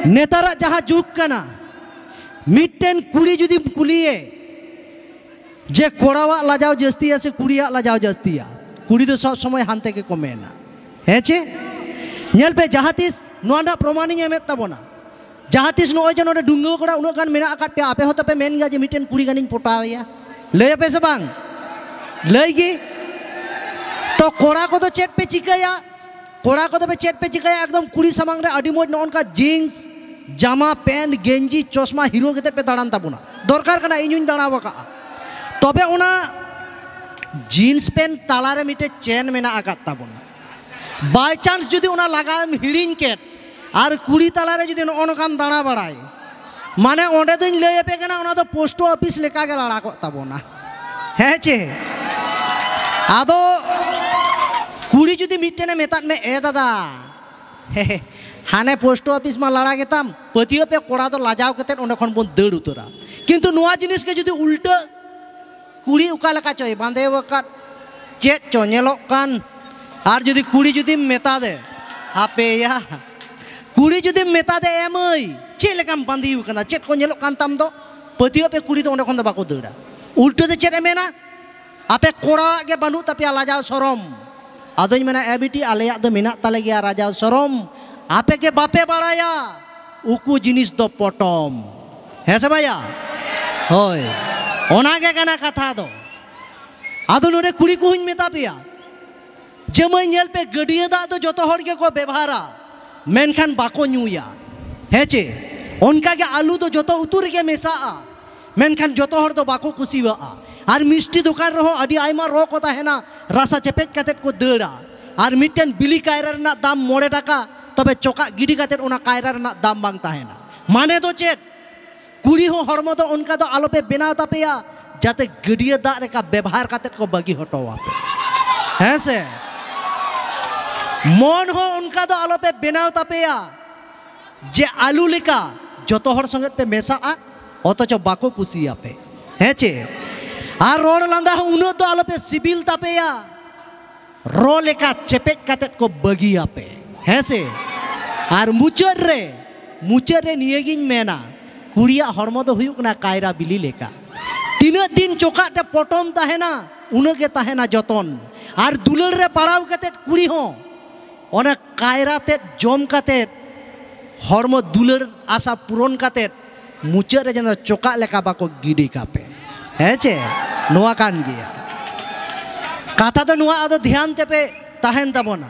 नेतारा जहाँ जुग कना मिट्टेन कुड़ी जुदी कुलिए जे कोड़ावा लाजाओ जस्तिया से कुड़िया लाजाओ जस्तिया कुड़ी तो सब समय हानते के कमेना है चे नेल पे जहाँ तीस नोना प्रमाणिंग है में तबोना जहाँ तीस नो जन ओरे डुंगो कोड़ा उन्हों कान मेरा आकाट पे आपे हो तो पे मेन गया जे मिट्टेन कुड़ी गानिंग पोटावया ले पे से बांग लेगी तो कोड़ा को तो चेट पे चिकाया कोड़ा को तो पे चेट पे चिकाया एकदम कुड़ी समांग रे अडी मोज नॉन का जीन्स जामा पैंट गेंजी चश्मा हीरो के पे दाड़ान ताबुना दरकार कना इñuñ दाड़ा बका तबे उना जीन्स पैंट तालारे मिटे चेन मेना आकात ताबुना बाय चांस जुदी उना लगाम हिड़िñ केट आर कुड़ी तालारे जुदी ओनकाम दाड़ा बाड़ाय माने ओंडे दोñ लय पे कना उना तो पोस्ट ऑफिस लेका गे लड़ा को ताबुना है चे आदो कुड़ी जुदी मिट्टेने मेतात में ए दादा हाने पोस्ट ऑफिस में लड़ा गेताम पतियो पे कोड़ा तो लाजाव कते ओंडे खन बोन दड़ उतरा किंतु नुआ जिनिस के जुदी उल्टा कुड़ी उका लका चय बांधे वका चेत चो नेलोक कान आर जुदी कुड़ी जुदी मेता दे हापे या कुड़ी जुदी मेता दे एमई चे लेकाम बांधी कना चेत को नेलोक कान ताम दो पतियो पे कुड़ी तो ओंडे खन दो बाको दड़ा उल्टा दे चेत एमेना आपे कोड़ा के बानु तापिया लाजाव सरम आदोñ मेना एबिटी आलेया दो मेना ताले गया राजाव सरम आपे के बापे बाड़ाया उकु जिनिस दो पटम है से भैया होय ओनागे कना कथा दो आदो नोरे कुड़ी को हुñ मेता पेया जमय नेल पे गडिया दा दो जतो हर के को व्यवहारा मेनखान बाको न्यूया हेचे उनका के आलू तो जतो उतुर के मेसाआ मेनखान जतो हर दो बाको कुसीवा आर मिष्टि दुकान रहो अडी आयमा रो को ताहेना रासा चेपेज कातेत को दड़ा आर मिटेन बिली कायरा रना दाम 9 टाका तबे चोका गिडी कातेत ओना कायरा रना दाम बांग ताहेना माने दो चेत कुड़ी हो हरमो दो उनका दो आलोपे बेनाव तापेया जाते गडिया दा रेका व्यवहार कातेत को बगी हटोवा पे हैं से मन हो उनका दो आलोपे बेनाव तापेया जे आलू लेका जतो हर संगे पे मेसाआ अतचो बाको कुसिया पे हैं चे आर रोड लांदा उनो तो आलोपे सिबिल तापेया रो लेका चेपेज कातेत को बगिया पे हैं से आर मुचर रे नियगिन मेना कुड़िया हरमो दो हुयुक ना कायरा बिली लेका तीना दिन चोका ते पटम ताहेना उनगे ताहेना जतन आर दुलर रे पड़ाव कातेत कुड़ी हो ओना कायरा ते जम कातेत हरमो दुलर आशा पूरण कातेत मुचर रे जन चोका लेका बाको गिडी कापे है चे नुआ कान गया कथा तो नुआ आदो ध्यान ते पे ताहेन ताबोना